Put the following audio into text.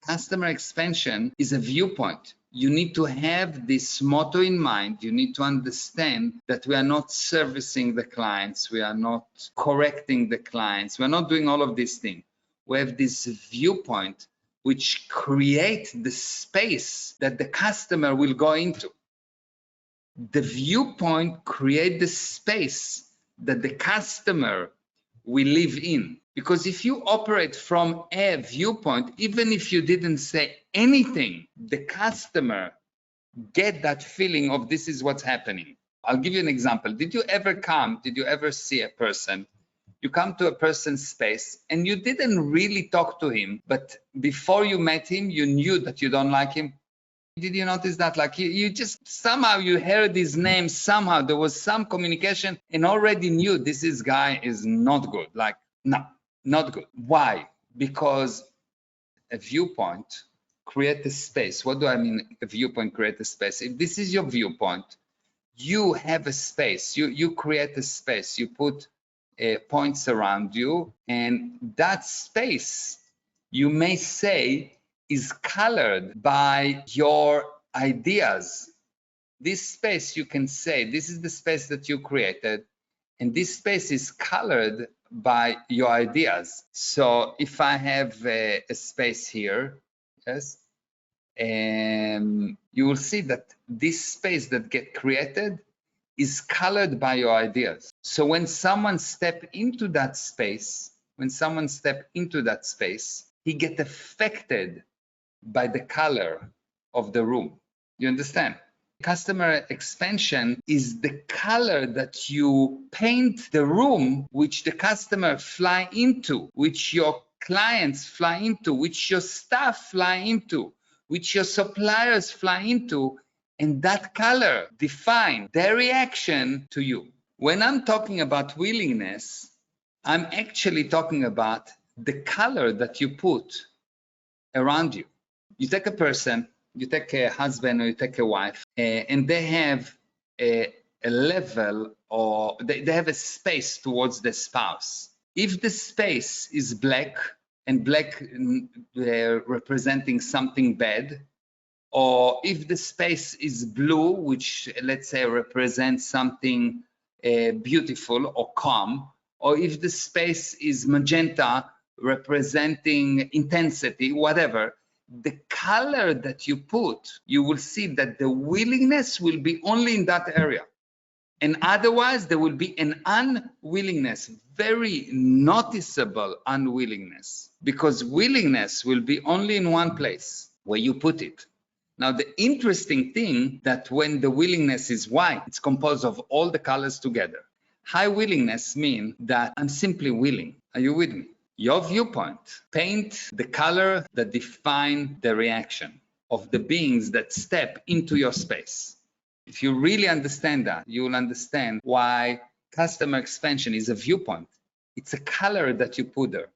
Customer expansion is a viewpoint. You need to have this motto in mind. You need to understand that we are not servicing the clients. We are not correcting the clients. We're not doing all of these things. We have this viewpoint which create the space that the customer will go into. The viewpoint create the space that the customer will live in. Because if you operate from a viewpoint, even if you didn't say anything, the customer get that feeling of this is what's happening. I'll give you an example. Did you ever see a person? You come to a person's space and you didn't really talk to him, but before you met him, you knew that you don't like him. Did you notice that? Like you just somehow you heard his name, somehow there was some communication and already knew this guy is not good. Like, no, not good. Why? Because a viewpoint create a space. What do I mean? A viewpoint create a space. If this is your viewpoint, you have a space. You create a space. You put points around you, and that space, you may say, is colored by your ideas. This space, you can say, this is the space that you created, and this space is colored by your ideas. So if I have a space here, yes, and you will see that this space that get created is colored by your ideas. So when someone step into that space, he get affected by the color of the room. You understand? Customer expansion is the color that you paint the room which the customer fly into, which your clients fly into, which your staff fly into, which your suppliers fly into, and that color define their reaction to you. When I'm talking about willingness, I'm actually talking about the color that you put around you. You take a person, you take a husband or you take a wife, and they have a level, or they have a space towards the spouse. If the space is black, and black representing something bad, or if the space is blue, which let's say represents something beautiful or calm, or if the space is magenta, representing intensity, whatever, the color that you put, you will see that the willingness will be only in that area. And otherwise, there will be an unwillingness, very noticeable unwillingness, because willingness will be only in one place, where you put it. Now, the interesting thing that when the willingness is white, it's composed of all the colors together. High willingness means that I'm simply willing. Are you with me? Your viewpoint paint the color that define the reaction of the beings that step into your space. If you really understand that, you will understand why customer expansion is a viewpoint. It's a color that you put there.